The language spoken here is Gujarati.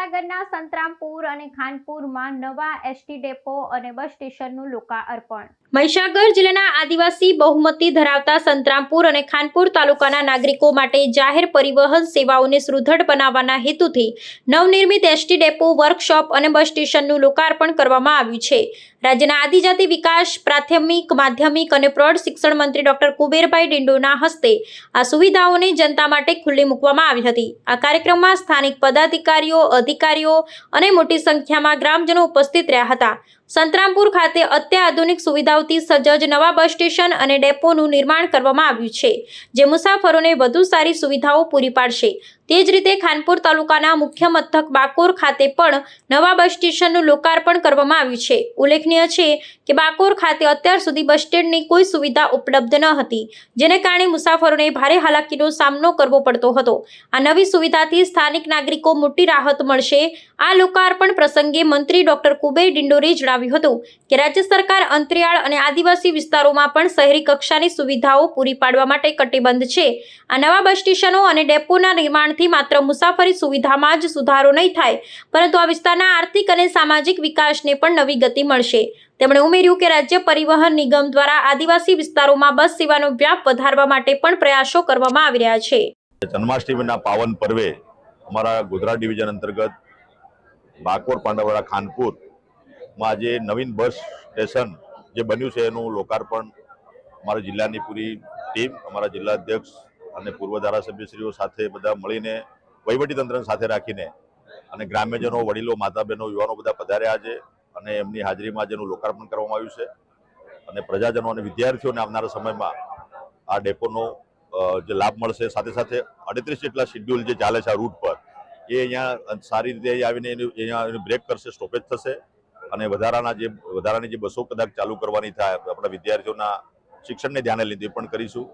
મહીસાગરના સંતરામપુર અને ખાનપુરમાં નવા એસટી ડેપો અને બસ સ્ટેશનનું લોકાર્પણ। મહીસાગર જિલ્લાના આદિવાસી બહુમતી ધરાવતા સંતરામપુર અને ખાનપુર તાલુકાના નાગરિકો માટે જાહેર પરિવહન સેવાઓને સુદૃઢ બનાવવાના હેતુથી નવનિર્મિત એસટી ડેપો, વર્કશોપ અને બસ સ્ટેશનનું લોકાર્પણ કરવામાં આવ્યું છે। રાજ્યના આદિજાતિ વિકાસ, પ્રાથમિક, માધ્યમિક અને પ્રૌઢ શિક્ષણ મંત્રી ડોક્ટર કુબેરભાઈ ડિંડોના હસ્તે આ સુવિધાઓને જનતા માટે ખુલ્લી મૂકવામાં આવી હતી। આ કાર્યક્રમમાં સ્થાનિક પદાધિકારીઓ, અધિકારીઓ અને મોટી સંખ્યામાં ગ્રામજનો ઉપસ્થિત રહ્યા હતા। સંતરામપુર ખાતે અત્યાધુનિક સુવિધાઓથી સજ્જ નવા બસ સ્ટેશન અને ડેપોનું નિર્માણ કરવામાં આવ્યું છે, જે મુસાફરોને વધુ સારી સુવિધાઓ પૂરી પાડશે। તે જ રીતે ખાનપુર તાલુકાના મુખ્ય મથક બાકોર ખાતે પણ નવા બસ સ્ટેશનનું લોકાર્પણ કરવામાં આવ્યું છે। ઉલ્લેખનીય છે કે બાકોર ખાતે અત્યાર સુધી બસ સ્ટેન્ડની કોઈ સુવિધા ઉપલબ્ધ ન હતી, જેને કારણે મુસાફરોને ભારે હાલાકીનો સામનો કરવો પડતો હતો। આ નવી સુવિધાથી સ્થાનિક નાગરિકો મોટી રાહત મળશે। આ લોકાર્પણ પ્રસંગે મંત્રી ડોક્ટર કુબેર ડિંડોરે જણાવ્યું હતું કે રાજ્ય સરકાર અંતરિયાળ અને આદિવાસી વિસ્તારોમાં પણ શહેરી કક્ષાની સુવિધાઓ પૂરી પાડવા માટે કટિબદ્ધ છે। આ નવા બસ સ્ટેશનો અને ડેપોના નિર્માણથી માત્ર મુસાફરી સુવિધામાં જ સુધારો નહીં થાય, પરંતુ આ વિસ્તારના આર્થિક અને સામાજિક વિકાસને પણ નવી ગતિ મળશે। તેમણે ઉમેર્યું કે રાજ્ય પરિવહન નિગમ દ્વારા આદિવાસી વિસ્તારોમાં બસ સેવાનો વ્યાપ વધારવા માટે પણ પ્રયાસો કરવામાં આવી રહ્યા છે। જન્માષ્ટમીના પાવન પર્વે અમારા ગોધરા ડિવિઝન અંતર્ગત બાકોર, પાંડવવાડા, ખાનપુરમાં જે નવીન બસ સ્ટેશન જે બન્યું છે એનું લોકાર્પણ અમારા જિલ્લાની પૂરી ટીમ, અમારા જિલ્લા અધ્યક્ષ અને પૂર્વ ધારાસભ્યશ્રીઓ સાથે બધા મળીને વહીવટીતંત્રને સાથે રાખીને અને ગ્રામ્યજનો, વડીલો, માતા બહેનો, યુવાનો બધા પધાર્યા છે અને એમની હાજરીમાં જેનું લોકાર્પણ કરવામાં આવ્યું છે અને પ્રજાજનો અને વિદ્યાર્થીઓને આવનારા સમયમાં આ ડેપોનો જે લાભ મળશે, સાથે સાથે 38 જેટલા શેડ્યુલ જે ચાલે છે આ રૂટ પર એ અહીંયા સારી રીતે આવીને અહીંયા બ્રેક કરશે, સ્ટોપેજ થશે અને વધારાની જે બસો કદાચ ચાલુ કરવાની થાય આપણા વિદ્યાર્થીઓના શિક્ષણને ધ્યાને લીધે પણ કરીશું।